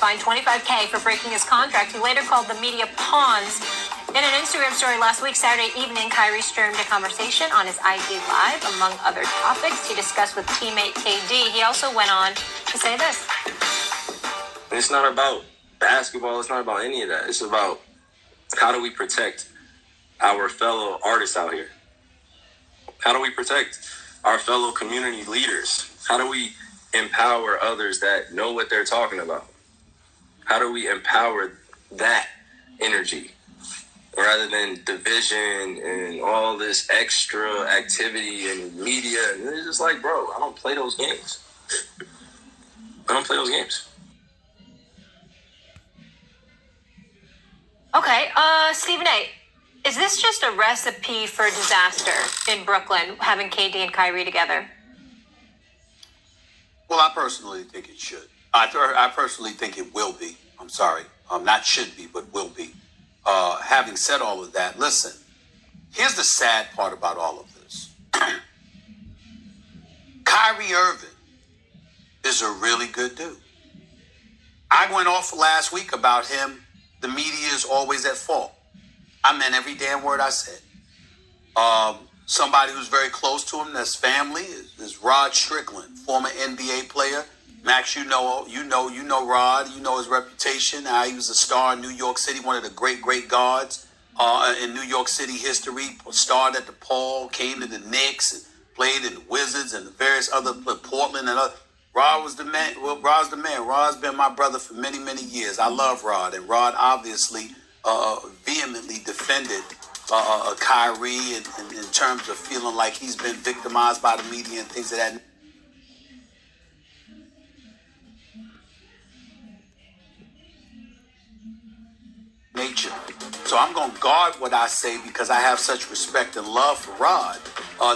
fined $25K for breaking his contract. He later called the media pawns. In an Instagram story last week, Saturday evening, Kyrie streamed a conversation on his IG Live. Among other topics, he discussed with teammate KD. He also went on to say this. It's not about basketball. It's not about any of that. It's about how do we protect our fellow artists out here? How do we protect our fellow community leaders? How do we empower others that know what they're talking about? How do we empower that energy rather than division and all this extra activity and media? And it's just like, bro, I don't play those games. I don't play those games. Okay, Stephen A., is this just a recipe for disaster in Brooklyn, having KD and Kyrie together? Well, I personally think it should. I personally think it will be. I'm sorry. Not should be, but will be. Having said all of that, listen, here's the sad part about all of this. Kyrie Irving is a really good dude. I went off last week about him. The media is always at fault. I meant every damn word I said. Somebody who's very close to him, that's family, is Rod Strickland, former NBA player. Max, you know Rod. You know his reputation. He was a star in New York City, one of the great guards in New York City history. Starred at the Paul, came to the Knicks, and played in the Wizards and the various other Portland and other. Rod was the man. Well, Rod's the man. Rod's been my brother for many years. I love Rod, and Rod obviously vehemently defended Kyrie in terms of feeling like he's been victimized by the media and things of that nature. So I'm going to guard what I say because I have such respect and love for Rod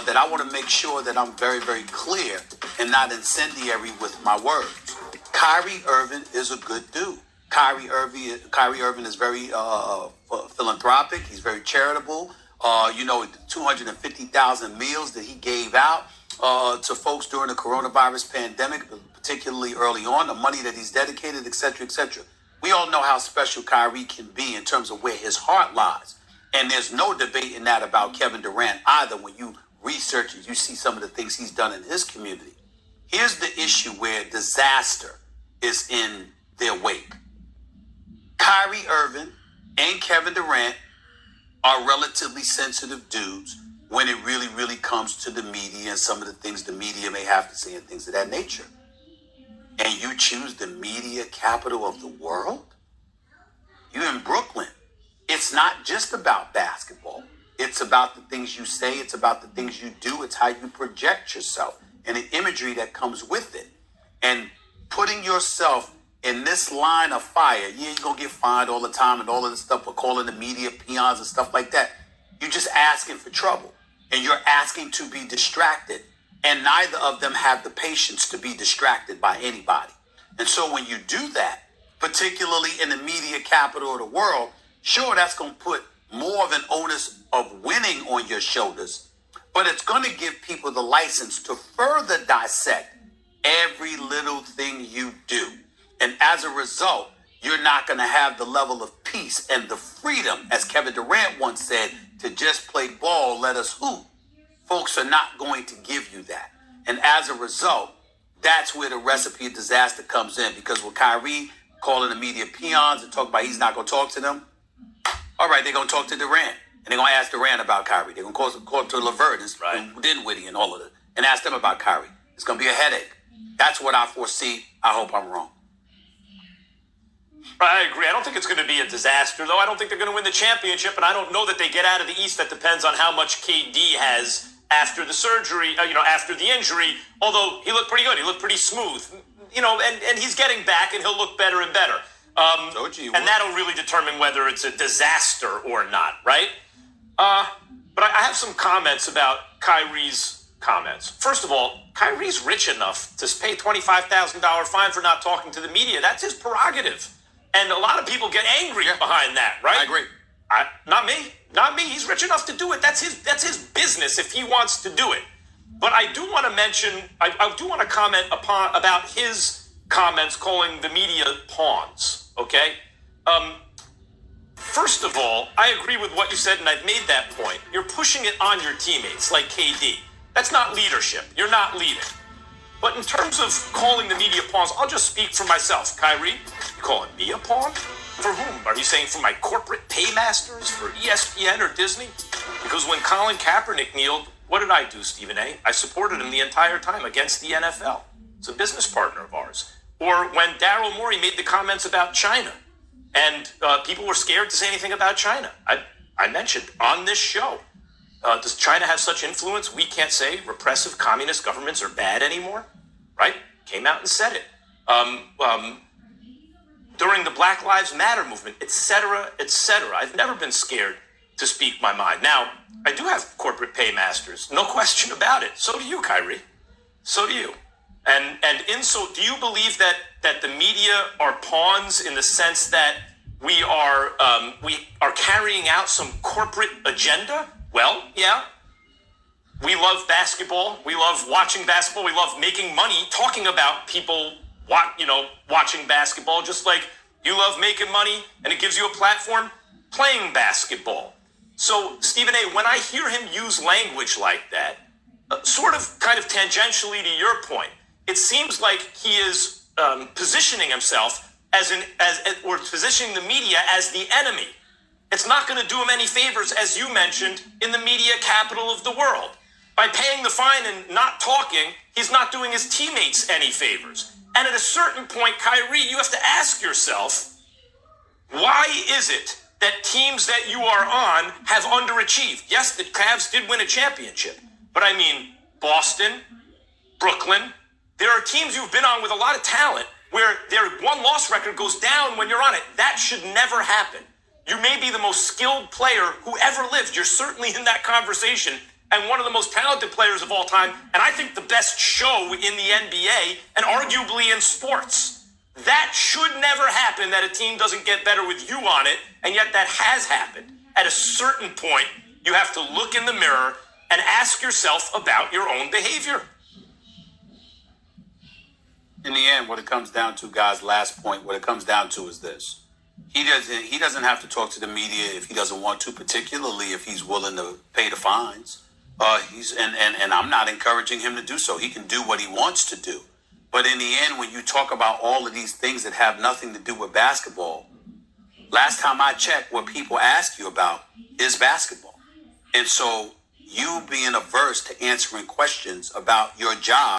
that I want to make sure that I'm very clear and not incendiary with my words. Kyrie Irving is a good dude. Kyrie Irving is very philanthropic. He's very charitable. 250,000 meals that he gave out to folks during the coronavirus pandemic, particularly early on, the money that he's dedicated, et cetera, et cetera. We all know how special Kyrie can be in terms of where his heart lies. And there's no debate in that about Kevin Durant either when you research and you see some of the things he's done in his community. Here's the issue where disaster is in their wake. Kyrie Irving and Kevin Durant are relatively sensitive dudes when it really comes to the media and some of the things the media may have to say and things of that nature. And you choose the media capital of the world? You in Brooklyn. It's not just about basketball. It's about the things you say. It's about the things you do. It's how you project yourself and the imagery that comes with it. And putting yourself in this line of fire, you're going to get fined all the time and all of this stuff for calling the media peons and stuff like that. You're just asking for trouble. And you're asking to be distracted. And neither of them have the patience to be distracted by anybody. And so when you do that, particularly in the media capital of the world, sure, that's going to put more of an onus of winning on your shoulders. But it's going to give people the license to further dissect every little thing you do. And as a result, you're not going to have the level of peace and the freedom, as Kevin Durant once said, to just play ball, let us hoop. Folks are not going to give you that. And as a result, that's where the recipe of disaster comes in. Because with Kyrie calling the media peons and talking about he's not going to talk to them, all right, they're going to talk to Durant. And they're going to ask Durant about Kyrie. They're going to call to LeVert and Dinwiddie and all of it and ask them about Kyrie. It's going to be a headache. That's what I foresee. I hope I'm wrong. I agree. I don't think it's going to be a disaster, though. I don't think they're going to win the championship, and I don't know that they get out of the East. That depends on how much KD has after the surgery, after the injury, although he looked pretty good. He looked pretty smooth, and he's getting back, and he'll look better and better. And that'll really determine whether it's a disaster or not, right? But I have some comments about Kyrie's comments. First of all, Kyrie's rich enough to pay $25,000 fine for not talking to the media. That's his prerogative. And a lot of people get angry behind that, right? I agree. Not me. He's rich enough to do it. That's his business if he wants to do it. But I do want to mention, I do want to comment about his comments calling the media pawns, okay? First of all, I agree with what you said, and I've made that point. You're pushing it on your teammates, like KD. That's not leadership. You're not leading. But in terms of calling the media pawns, I'll just speak for myself. Kyrie, you calling me a pawn? For whom? Are you saying for my corporate paymasters, for ESPN or Disney? Because when Colin Kaepernick kneeled, what did I do, Stephen A? I supported him the entire time against the NFL. It's a business partner of ours. Or when Daryl Morey made the comments about China, and people were scared to say anything about China. I mentioned on this show, does China have such influence we can't say repressive communist governments are bad anymore? Right? Came out and said it. During the Black Lives Matter movement, etc., etc. I've never been scared to speak my mind. Now, I do have corporate paymasters, no question about it. So do you, Kyrie. So do you. And do you believe that the media are pawns in the sense that we are carrying out some corporate agenda? Well, yeah. We love basketball. We love watching basketball. We love making money talking about people watching basketball, just like you love making money and it gives you a platform playing basketball. So, Stephen A., when I hear him use language like that, kind of tangentially to your point, it seems like he is positioning himself or positioning the media as the enemy. It's not going to do him any favors, as you mentioned, in the media capital of the world. By paying the fine and not talking, he's not doing his teammates any favors. And at a certain point, Kyrie, you have to ask yourself, why is it that teams that you are on have underachieved? Yes, the Cavs did win a championship. But I mean, Boston, Brooklyn, there are teams you've been on with a lot of talent where their one-loss record goes down when you're on it. That should never happen. You may be the most skilled player who ever lived. You're certainly in that conversation and one of the most talented players of all time, and I think the best show in the NBA and arguably in sports. That should never happen, that a team doesn't get better with you on it, and yet that has happened. At a certain point, you have to look in the mirror and ask yourself about your own behavior. In the end, what it comes down to, guys, last point, what it comes down to is this. He doesn't have to talk to the media if he doesn't want to, particularly if he's willing to pay the fines. And I'm not encouraging him to do so. He can do what he wants to do. But in the end, when you talk about all of these things that have nothing to do with basketball, last time I checked, what people ask you about is basketball. And so you being averse to answering questions about your job